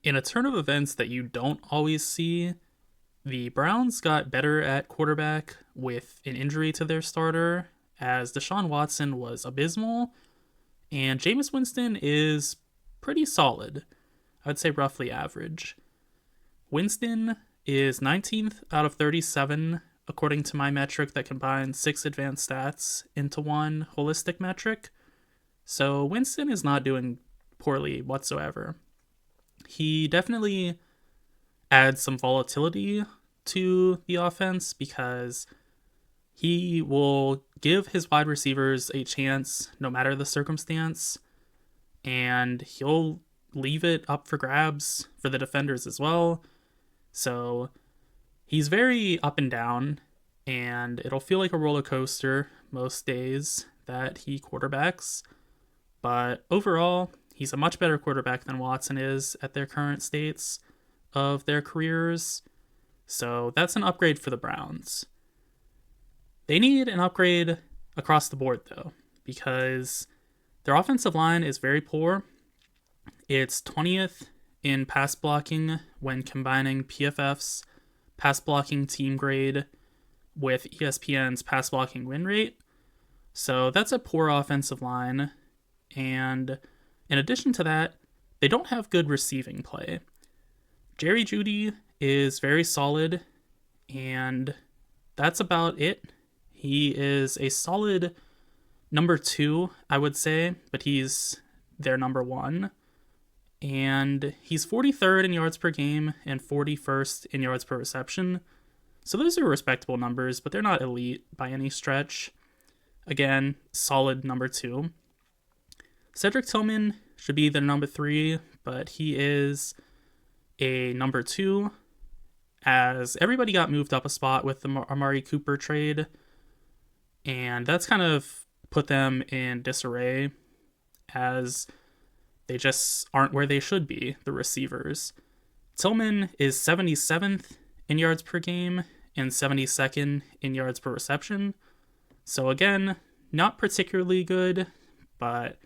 In a turn of events that you don't always see, the Browns got better at quarterback with an injury to their starter, as Deshaun Watson was abysmal, and Jameis Winston is pretty solid. I would say roughly average. Winston is 19th out of 37, according to my metric that combines 6 advanced stats into one holistic metric. So Winston is not doing poorly whatsoever. He definitely adds some volatility to the offense because he will give his wide receivers a chance no matter the circumstance, and he'll leave it up for grabs for the defenders as well. So he's very up and down, and it'll feel like a roller coaster most days that he quarterbacks. But overall, he's a much better quarterback than Watson is at their current states of their careers. So that's an upgrade for the Browns. They need an upgrade across the board, though, because their offensive line is very poor. It's 20th in pass blocking when combining PFF's pass blocking team grade with ESPN's pass blocking win rate. So that's a poor offensive line. And in addition to that, they don't have good receiving play. Jerry Jeudy is very solid, and that's about it. He is a solid number 2, I would say, but he's their number 1. And he's 43rd in yards per game and 41st in yards per reception. So those are respectable numbers, but they're not elite by any stretch. Again, solid number 2. Cedric Tillman should be their number 3, but he is a number 2, as everybody got moved up a spot with the Amari Cooper trade, and that's kind of put them in disarray, as they just aren't where they should be, the receivers. Tillman is 77th in yards per game and 72nd in yards per reception. So again, not particularly good, but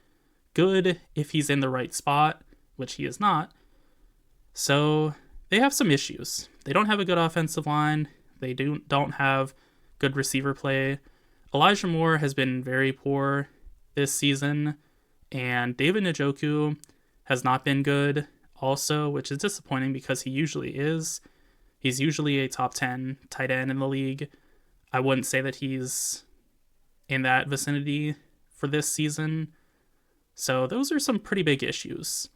good if he's in the right spot, which he is not. So they have some issues. They don't have a good offensive line. They don't have good receiver play. Elijah Moore has been very poor this season, and David Njoku has not been good also, which is disappointing because he usually is. He's usually a top 10 tight end in the league. I wouldn't say that he's in that vicinity for this season. So those are some pretty big issues.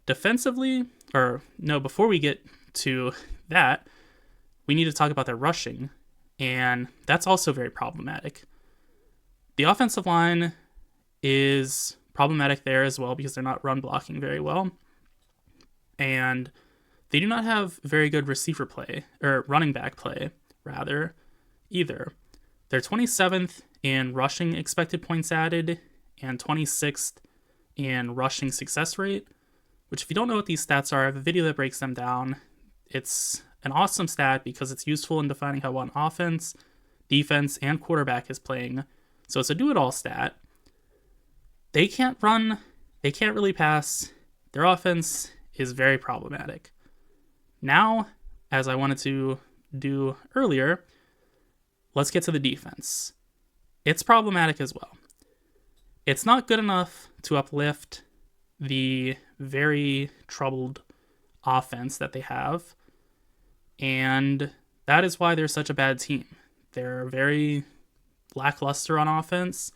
Defensively, before we get to that, we need to talk about their rushing, and that's also very problematic. The offensive line is problematic there as well because they're not run blocking very well, and they do not have very good receiver play, or running back play, rather, either. They're 27th in rushing expected points added and 26th in rushing success rate, which if you don't know what these stats are, I have a video that breaks them down. It's an awesome stat because it's useful in defining how one offense, defense, and quarterback is playing. So it's a do-it-all stat. They can't run. They can't really pass. Their offense is very problematic. Now, as I wanted to do earlier, let's get to the defense. It's problematic as well. It's not good enough to uplift the very troubled offense that they have, and that is why they're such a bad team. They're very lackluster on offense,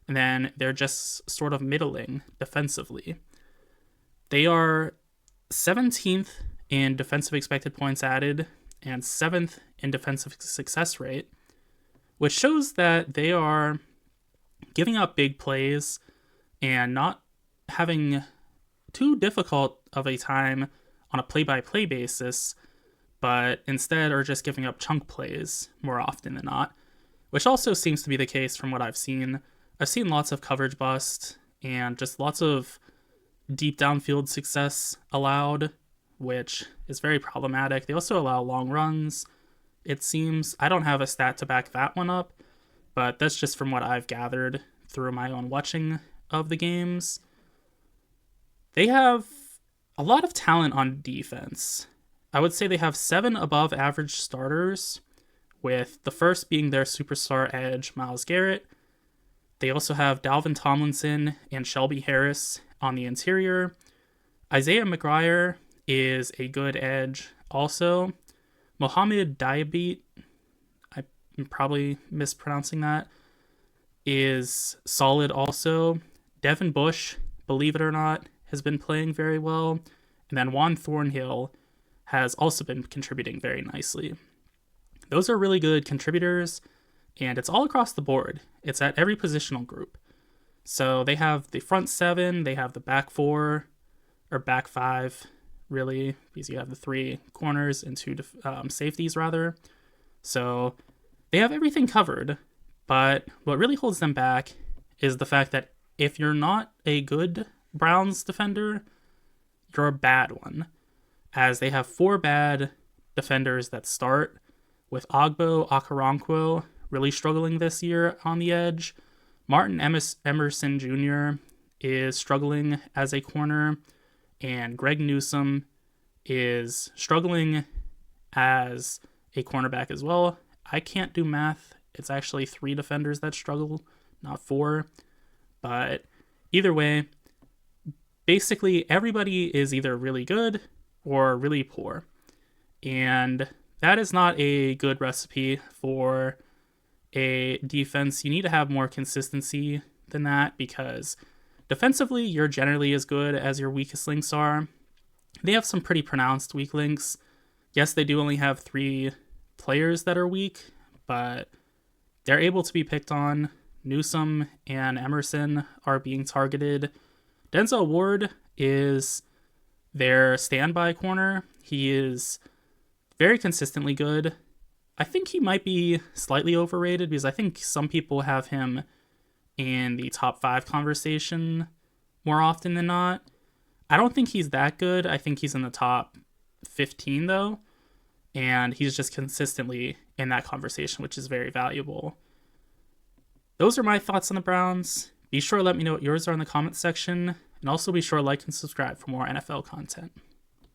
and then they're just sort of middling defensively. They are 17th in defensive expected points added and 7th in defensive success rate, which shows that they are giving up big plays and not having too difficult of a time on a play-by-play basis, but instead are just giving up chunk plays more often than not, which also seems to be the case from what I've seen. I've seen lots of coverage bust and just lots of deep downfield success allowed, which is very problematic. They also allow long runs, it seems. I don't have a stat to back that one up, but that's just from what I've gathered through my own watching of the games. They have A lot of talent on defense. I would say they have 7 above average starters, with the first being their superstar edge, Myles Garrett. They also have Dalvin Tomlinson and Shelby Harris on the interior. Isaiah McGuire is a good edge also. Mohamed Diabetic, I'm probably mispronouncing that, is solid also. Devin Bush, believe it or not, has been playing very well. And then Juan Thornhill has also been contributing very nicely. Those are really good contributors, and it's all across the board. It's at every positional group. So they have the front 7, they have the back 4, or back 5, really, because you have the 3 corners and 2 safeties, rather. So they have everything covered, but what really holds them back is the fact that if you're not a good Browns defender, you're a bad one, as they have 4 bad defenders that start, with Ogbo Okoronkwo really struggling this year on the edge. Martin Emerson Jr. is struggling as a corner, and Greg Newsome is struggling as a cornerback as well. I can't do math. It's actually 3 defenders that struggle, not 4. But either way, basically everybody is either really good or really poor. And that is not a good recipe for a defense. You need to have more consistency than that, because defensively, you're generally as good as your weakest links are. They have some pretty pronounced weak links. Yes, they do only have 3 players that are weak, but they're able to be picked on. Newsome and Emerson are being targeted. Denzel Ward is their standby corner. He is very consistently good. I think he might be slightly overrated, because I think some people have him in the top 5 conversation more often than not. I don't think he's that good. I think he's in the top 15 though, and he's just consistently in that conversation, which is very valuable. Those are my thoughts on the Browns. Be sure to let me know what yours are in the comments section, and also be sure to like and subscribe for more NFL content.